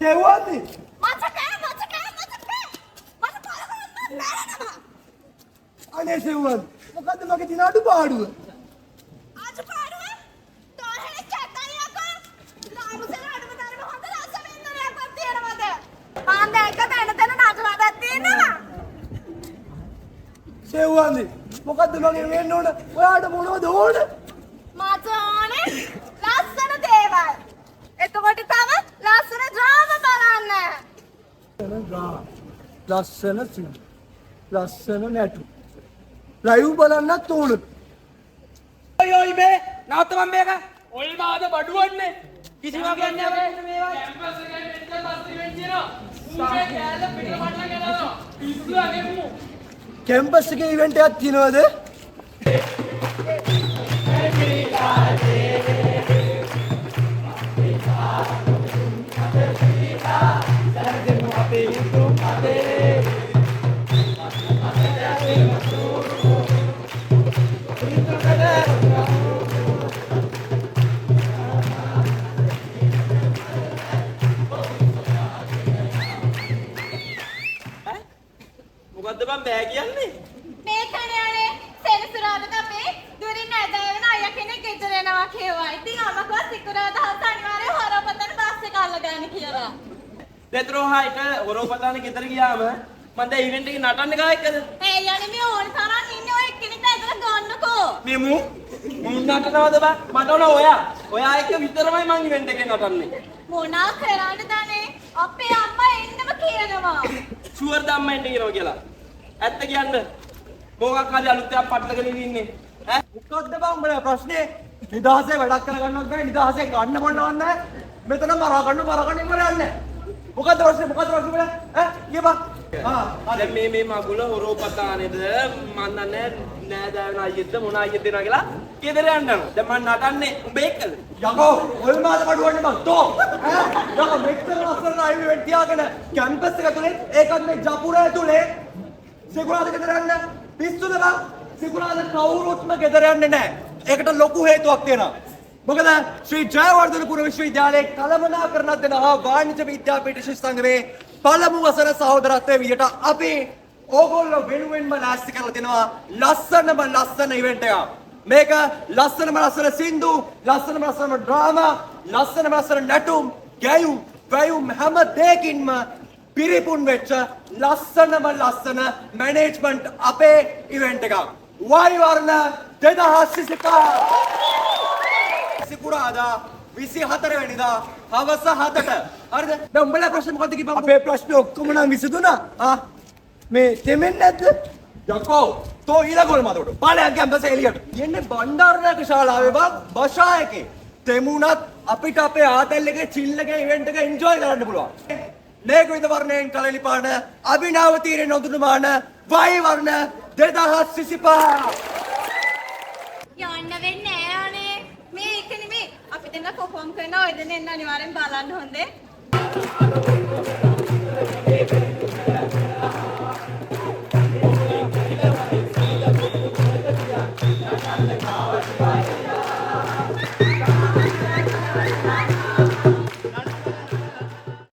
සෙව්වන්නේ. අනේ සෙව්වන්. මොකද්ද මගේ දින අඩුපාඩුව? අඩුපාඩුව? තෝරහෙල චත්තරියකෝ. නාමුසල අඩුපාඩුව හොඳ ලස්සන ඉන්නරයක් තියෙනවද? මම දැක්ක තැන නටවදක් තියෙනවා. සෙව්වන්නේ. මොකද්ද මගේ වෙන්න ඕන? ඔයාට මොනවද ඕන? මට ඕනේ ලස්සන දේවල්. එතකොට තව ලස්සන ඩ්‍රාමා බලන්න. ලස්සන සින්. ලස්සන නැටු. ලයිව් බලන්නත් ඕන. ඔයයි මේ නවත්තමන් මේක. ඔල් මාද බඩුවන්නේ. කිසිම කියන්නේ නැහැ මේවා. කැම්පස් එකේ මෙච්චර ලස්සන ඉවෙන්ට් තියෙනවා. ඌගේ කෑල්ල පිට මට්ටම් ගෙනනවා. පිස්සුලා ගෙමු. කැම්පස් එකේ ඉවෙන්ට් එකක් තියෙනවද? මොකද්ද බං බෑ කියන්නේ? මේ කණ්‍යානේ සෙනසුරාදා අපේ දුරින් නැදගෙන අය කෙනෙක් ගෙදර එනවා කියවා. ඉතින් අමකව සිකුරාදා හවස අනිවාර්යයෙන් හොරපතන බස් එක අල්ලගන්න කියලා. දෙතරෝහායිට හොරෝපතාන ගෙදර ගියාම මම දැන් ඉවෙන්ට් එකේ නටන්න ගා එක්කද? ඒ යන්නේ මේ ඕන තරම් ඉන්නේ ඔය එක්කෙනෙක් ඇදලා ගන්නකෝ. මේ මුන් නටනවද බං? මට ඕන ඔයා. ඔයා එක්ක විතරමයි මං ඉවෙන්ට් එකේ නටන්නේ. මොනා කරන්නද දන්නේ? අපේ අම්මා එන්නම කියනවා. ෂුවර් දම්ම එන්න කියනවා කියලා. ඇත්ත කියන්න. මොකක් හරි අලුත් එකක් පටලගෙන ඉන්නේ. ඈ මොකද්ද බං උඹලා ප්‍රශ්නේ? නිදහසේ වැඩක් කරගන්නවත් බෑ. නිදහසේ ගන්න මොනවද නැහැ. මෙතන මරා ගන්න ඉවරන්නේ. මොකද්ද ප්‍රශ්නේ? උඹලා? ඈ කියපන්. දැන් මේ මගුල හොරෝපතානේද මන් දන්නේ නෑ දාන අයියද මොන අයියද දෙනවා කියලා ගෙදර යන්නවා. දැන් මම නටන්නේ උඹ එක්කද? යකෝ ඔය මාද බඩුවන්නේ බං තෝ යකෝ මෙච්චර ලස්සන අයිව ඉවෙන්ට් තියාගෙන කැම්පස් එක තුලේ ඒකත් මේ ජපුරේ තුලේ සිකුරාද ගෙදර යන්න පිස්සුද බං සිකුරාද කවුරුත්ම ගෙදර යන්නේ නැහැ ඒකට ලොකු හේතුවක් තියෙනවා මොකද ශ්‍රී ජයවර්ධනපුර විශ්වවිද්‍යාලයේ කළමනාකරණයක් දෙන වාණිජ්‍ය විද්‍යාපීඨ ශිෂ්‍ය සංගමේ පළමු වසර සහෝදරත්වයේ විදියට අපි ඕගොල්ලෝ වෙනුවෙන්ම ලෑස්ති කරලා දෙනවා ලස්සන ඉවෙන්ට් එකක් මේක ලස්සනම ලස්සන සින්දු ලස්සනම ලස්සන ඩ්‍රාමා ලස්සනම ලස්සන නැටුම් ගැයුම් වැයුම් හැම දෙයකින්ම පිරිපුන් වෙච්ච ලස්සනම ලස්සන මැනේජ්මන්ට් අපේ ඉවෙන්ට් එකක් වයි වර්ණ 2025 සිකුරාදා 24 වෙනිදා හවස 7ට හරිද දැන් උඹලා ප්‍රශ්න මොකද්ද කිව්වම අපේ ප්‍රශ්න ඔක්කොම නම් විසඳුණා මේ තෙමෙන්නේ නැද්ද යකෝ තෝ ඊළඟවල මතකොට පාලයන් කැම්පස් එළියට යන්නේ බණ්ඩාරනායක ශාලාවේ බෂා එකේ තෙමුණත් අපිට අපේ ආතල් එකේ චිල් එකේ ඉවෙන්ට් එක එන්ජොයි කරන්න පුළුවන් ලේක විද වර්ණයෙන් කලලි පාන අභිනව තීරේ නොදුනුමාන වයි වර්ණ 2025 යන්න වෙන්නේ නෑනේ මේ එක නෙමෙයි අපි දෙන්න කොහොම කරනවා ඔය දෙන්න අනිවාර්යෙන් බලන්න හොඳේ